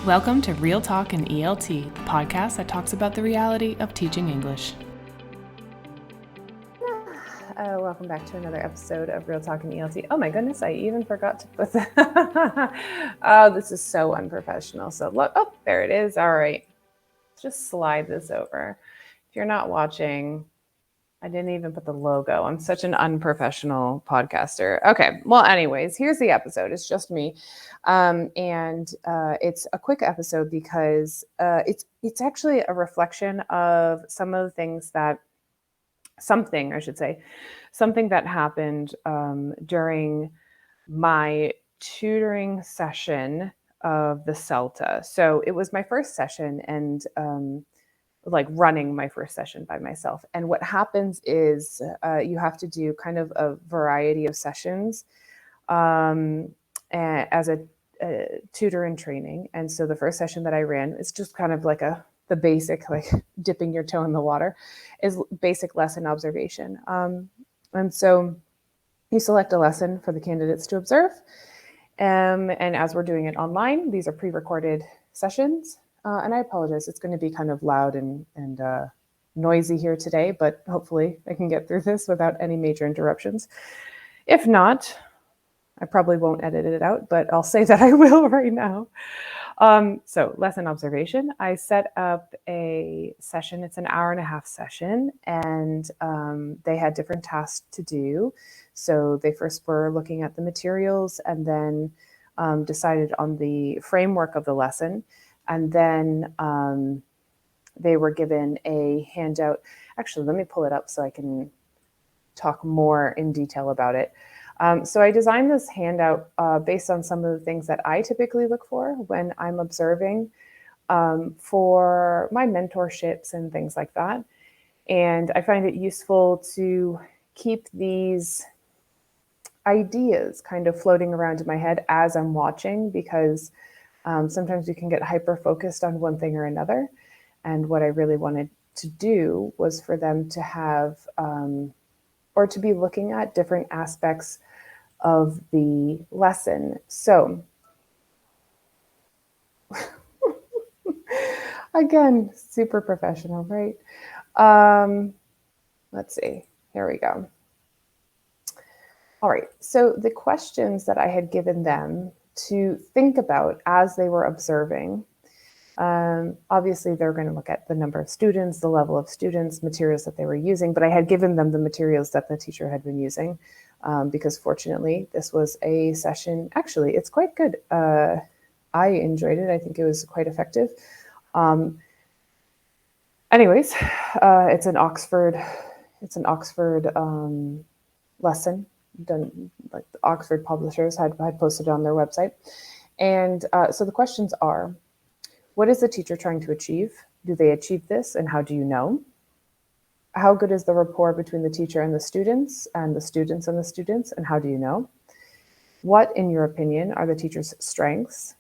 Welcome to Real Talk in ELT, the podcast that talks about the reality of teaching English. Welcome back to another episode of Real Talk in ELT. Oh my goodness, I even forgot to put that. Oh, this is so unprofessional. So look, oh, there it is. All right. Let's just slide this over. If you're not watching, I didn't even put the logo. I'm such an unprofessional podcaster. Okay. Well, anyways, here's the episode. It's just me. And it's a quick episode because it's actually a reflection of some of the things that something that happened during my tutoring session of the CELTA. So it was my first session and like running my first session by myself. And what happens is you have to do kind of a variety of sessions as a tutor in training. And so the first session that I ran is just kind of like the basic, like dipping your toe in the water, is basic lesson observation. And so you select a lesson for the candidates to observe. And as we're doing it online, these are pre-recorded sessions. And I apologize, it's going to be kind of loud and noisy here today, but hopefully I can get through this without any major interruptions. If not, I probably won't edit it out, but I'll say that I will right now. So lesson observation, I set up a session. It's an hour-and-a-half session, and they had different tasks to do. So they first were looking at the materials and then decided on the framework of the lesson. And then they were given a handout. Actually, let me pull it up so I can talk more in detail about it. So I designed this handout based on some of the things that I typically look for when I'm observing for my mentorships and things like that. And I find it useful to keep these ideas kind of floating around in my head as I'm watching, because sometimes you can get hyper-focused on one thing or another. And what I really wanted to do was for them to have, or to be looking at different aspects of the lesson. So again, super professional, right? Let's see, here we go. All right, so the questions that I had given them to think about as they were observing, obviously they're going to look at the number of students, the level of students, materials that they were using, but I had given them the materials that the teacher had been using. Because fortunately, this was a session, actually, it's quite good. I enjoyed it. I think it was quite effective. Anyways, it's an Oxford lesson done, like the Oxford publishers had posted on their website. And so the questions are, what is the teacher trying to achieve? Do they achieve this, and how do you know? How good is the rapport between the teacher and the students, and the students and the students, and how do you know? What, in your opinion, are the teacher's strengths?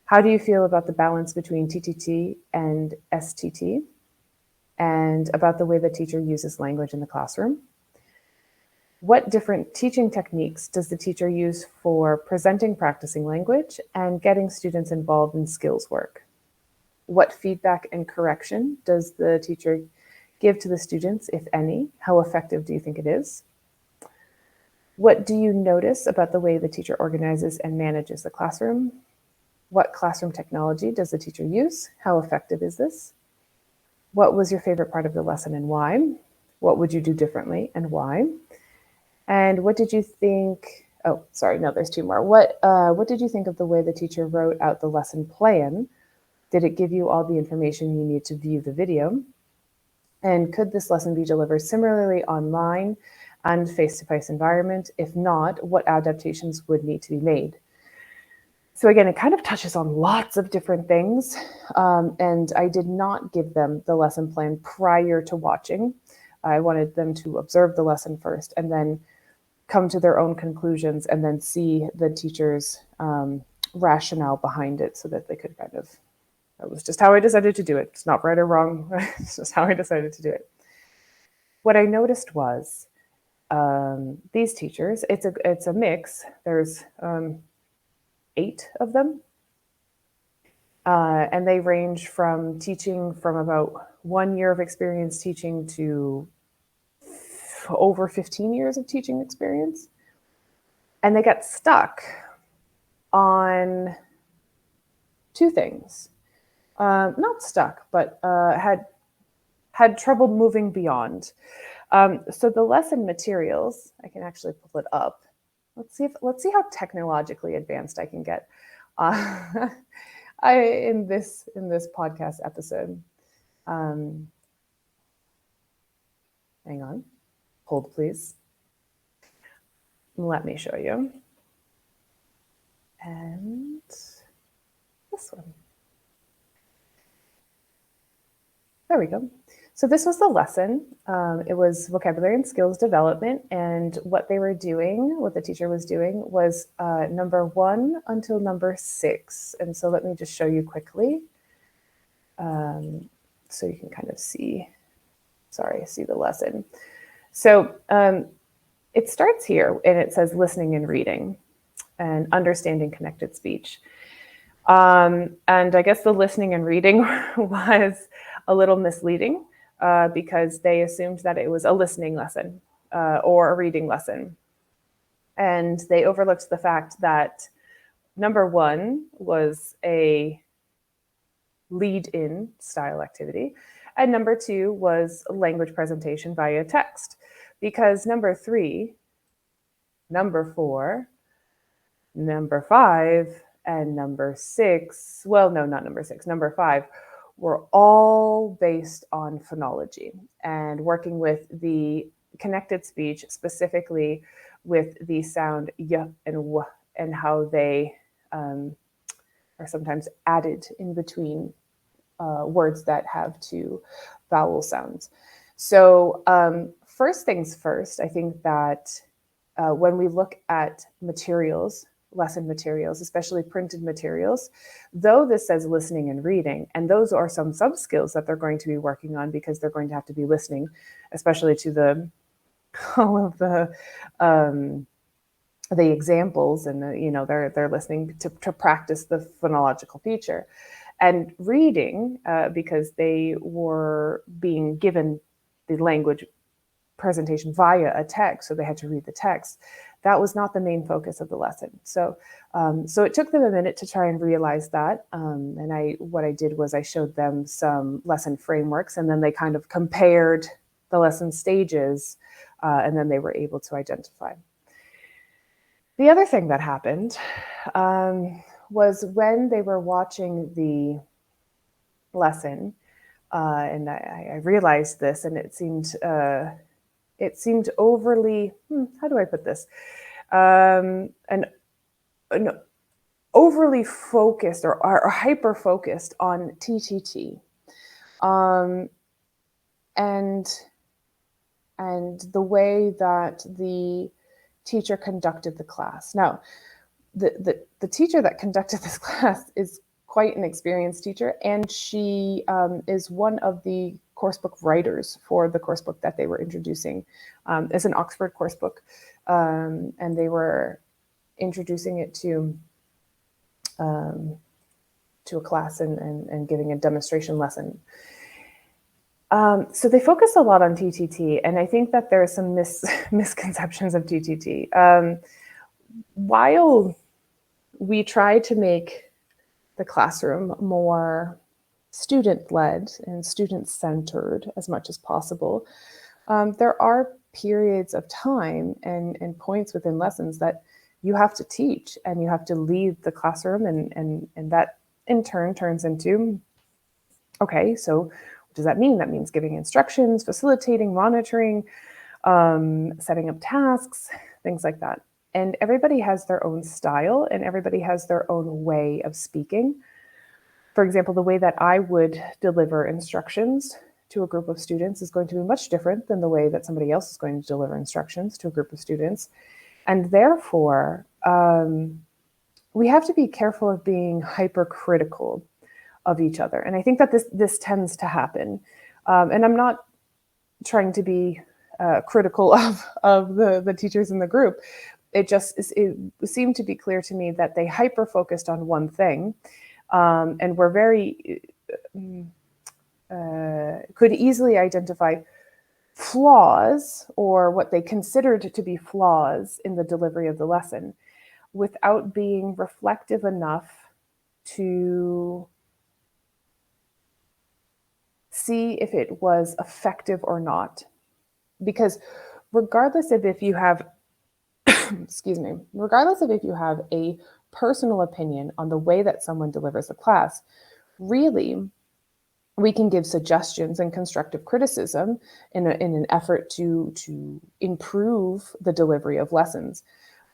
How do you feel about the balance between TTT and STT? And about the way the teacher uses language in the classroom? What different teaching techniques does the teacher use for presenting, practicing language, and getting students involved in skills work? What feedback and correction does the teacher give to the students, if any? How effective do you think it is? What do you notice about the way the teacher organizes and manages the classroom? What classroom technology does the teacher use? How effective is this? What was your favorite part of the lesson and why? What would you do differently and why? And what did you think? Oh, sorry, no, there's two more. What did you think of the way the teacher wrote out the lesson plan? Did it give you all the information you need to view the video? And could this lesson be delivered similarly online and face-to-face environment? If not, what adaptations would need to be made? So again, it kind of touches on lots of different things. And I did not give them the lesson plan prior to watching. I wanted them to observe the lesson first and then come to their own conclusions and then see the teacher's rationale behind it, so that they could kind of, that was just how I decided to do it. It's not right or wrong. It's just how I decided to do it. What I noticed was these teachers, it's a mix. There's 8 of them. And they range from teaching from about 1 year of experience teaching to over 15 years of teaching experience. And they got stuck on two things. Not stuck, but had trouble moving beyond. So the lesson materials, I can actually pull it up. Let's see how technologically advanced I can get in this podcast episode. Hang on, hold please. Let me show you. And this one. There we go. So this was the lesson. It was vocabulary and skills development. And what they were doing, what the teacher was doing was number 1 until number 6. And so let me just show you quickly. So you can kind of see the lesson. So it starts here and it says listening and reading and understanding connected speech. And I guess the listening and reading was a little misleading because they assumed that it was a listening lesson or a reading lesson. And they overlooked the fact that number 1 was a lead-in style activity, and number 2 was language presentation via text, because number 3, number 4, number 5, and number 6, well, no, not number 6, number 5, were all based on phonology and working with the connected speech, specifically with the sound y and w, and how they are sometimes added in between words that have 2 vowel sounds. So first things first, I think that when we look at materials, lesson materials, especially printed materials, though this says listening and reading, and those are some sub-skills that they're going to be working on because they're going to have to be listening, especially to all of the examples, and they're listening to practice the phonological feature, and reading because they were being given the language presentation via a text, so they had to read the text. That was not the main focus of the lesson. So it took them a minute to try and realize that. And what I did was I showed them some lesson frameworks, and then they kind of compared the lesson stages, and then they were able to identify. The other thing that happened was when they were watching the lesson, and I realized this, and it seemed overly, how do I put this? An overly focused or hyper focused on TTT, and the way that the teacher conducted the class. Now, the teacher that conducted this class is quite an experienced teacher, and she is one of the course book writers for the course book that they were introducing. It's an Oxford course book, and they were introducing it to a class and giving a demonstration lesson. So they focus a lot on TTT, and I think that there are some misconceptions of TTT. While we try to make the classroom more student-led and student-centered as much as possible, there are periods of time and points within lessons that you have to teach and you have to lead the classroom, and that in turn turns into, okay, so what does that mean? That means giving instructions, facilitating, monitoring, setting up tasks, things like that. And everybody has their own style and everybody has their own way of speaking. For example, the way that I would deliver instructions to a group of students is going to be much different than the way that somebody else is going to deliver instructions to a group of students. And therefore, we have to be careful of being hypercritical of each other. And I think that this tends to happen. And I'm not trying to be critical of the teachers in the group. It seemed to be clear to me that they hyper-focused on one thing, And we're very, could easily identify flaws or what they considered to be flaws in the delivery of the lesson without being reflective enough to see if it was effective or not. Because regardless of if you have, excuse me, regardless of if you have a personal opinion on the way that someone delivers a class, really, we can give suggestions and constructive criticism in an effort to improve the delivery of lessons.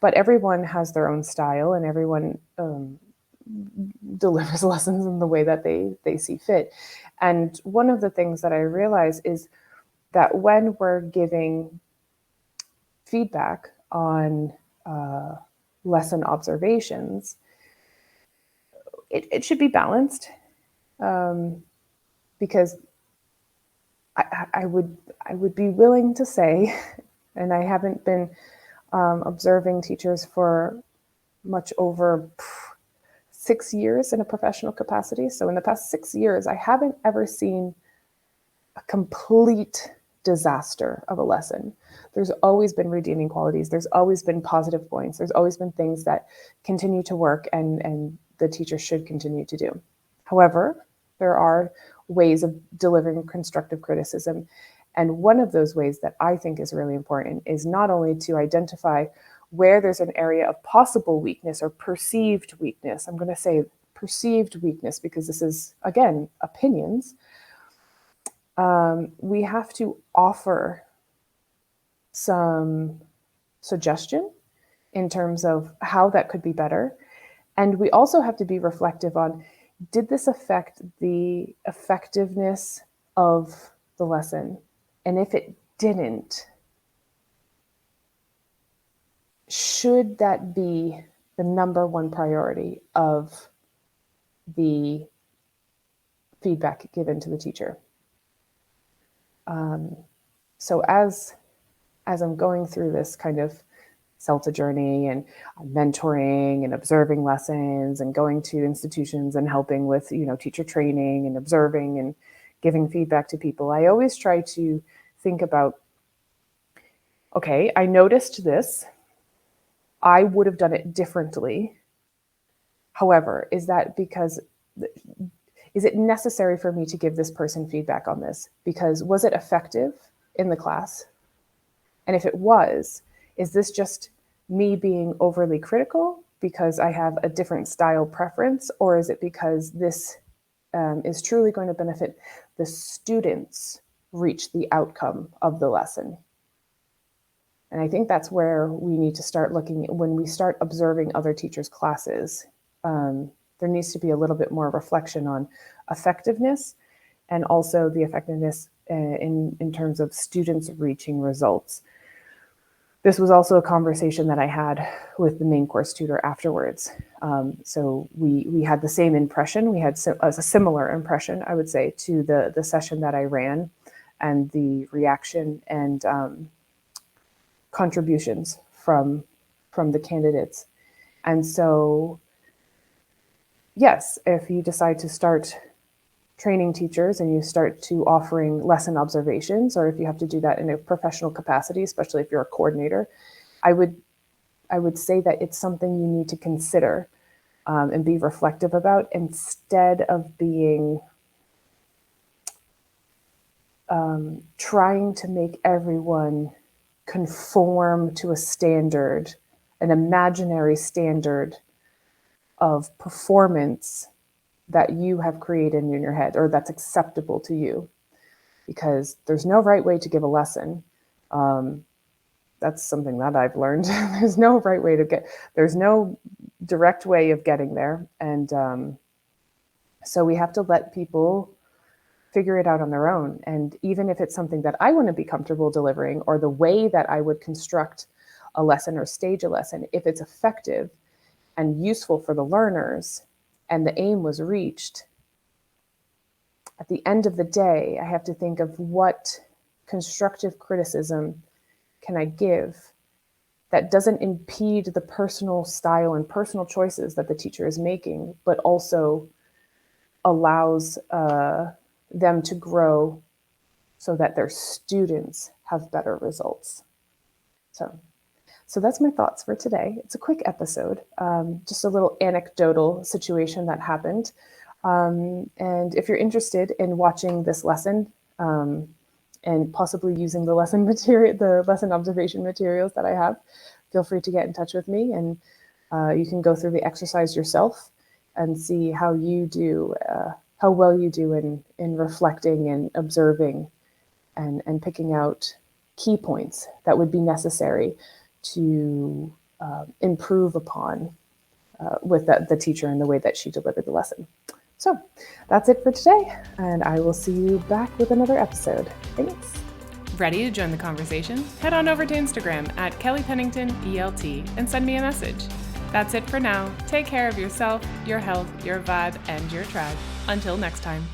But everyone has their own style, and everyone delivers lessons in the way that they see fit. And one of the things that I realize is that when we're giving feedback on lesson observations, it should be balanced, because I would be willing to say, and I haven't been observing teachers for much over 6 years in a professional capacity. So in the past 6 years, I haven't ever seen a complete disaster of a lesson. There's always been redeeming qualities. There's always been positive points. There's always been things that continue to work and the teacher should continue to do. However, there are ways of delivering constructive criticism. And one of those ways that I think is really important is not only to identify where there's an area of possible weakness or perceived weakness. I'm going to say perceived weakness because this is, again, opinions. We have to offer some suggestion in terms of how that could be better. And we also have to be reflective on, did this affect the effectiveness of the lesson? And if it didn't, should that be the number one priority of the feedback given to the teacher? So as I'm going through this kind of CELTA journey, and mentoring and observing lessons and going to institutions and helping with, teacher training and observing and giving feedback to people, I always try to think about, okay, I noticed this. I would have done it differently. However, is it necessary for me to give this person feedback on this? Because was it effective in the class? And if it was, is this just me being overly critical because I have a different style preference? Or is it because this is truly going to benefit the students reach the outcome of the lesson? And I think that's where we need to start looking when we start observing other teachers' classes. There needs to be a little bit more reflection on effectiveness, and also the effectiveness in terms of students reaching results. This was also a conversation that I had with the main course tutor afterwards. So we had the same impression. We had a similar impression, I would say, to the session that I ran, and the reaction and contributions from the candidates. And so, yes, if you decide to start training teachers and you start to offering lesson observations, or if you have to do that in a professional capacity, especially if you're a coordinator, I would say that it's something you need to consider and be reflective about, instead of being trying to make everyone conform to a standard, an imaginary standard of performance that you have created in your head, or that's acceptable to you. Because there's no right way to give a lesson. That's something that I've learned. There's no right way there's no direct way of getting there. And so we have to let people figure it out on their own. And even if it's something that I want to be comfortable delivering, or the way that I would construct a lesson or stage a lesson, if it's effective and useful for the learners and the aim was reached, at the end of the day, I have to think of what constructive criticism can I give that doesn't impede the personal style and personal choices that the teacher is making, but also allows them to grow so that their students have better results. So that's my thoughts for today. It's a quick episode, just a little anecdotal situation that happened. And if you're interested in watching this lesson and possibly using the lesson material, the lesson observation materials that I have, feel free to get in touch with me, and you can go through the exercise yourself and see how you do, how well you do in reflecting and observing and picking out key points that would be necessary to improve upon with the teacher and the way that she delivered the lesson. So that's it for today, and I will see you back with another episode. Thanks. Ready to join the conversation? Head on over to Instagram at Kelly Pennington ELT and send me a message. That's it for now. Take care of yourself, your health, your vibe, and your tribe. Until next time.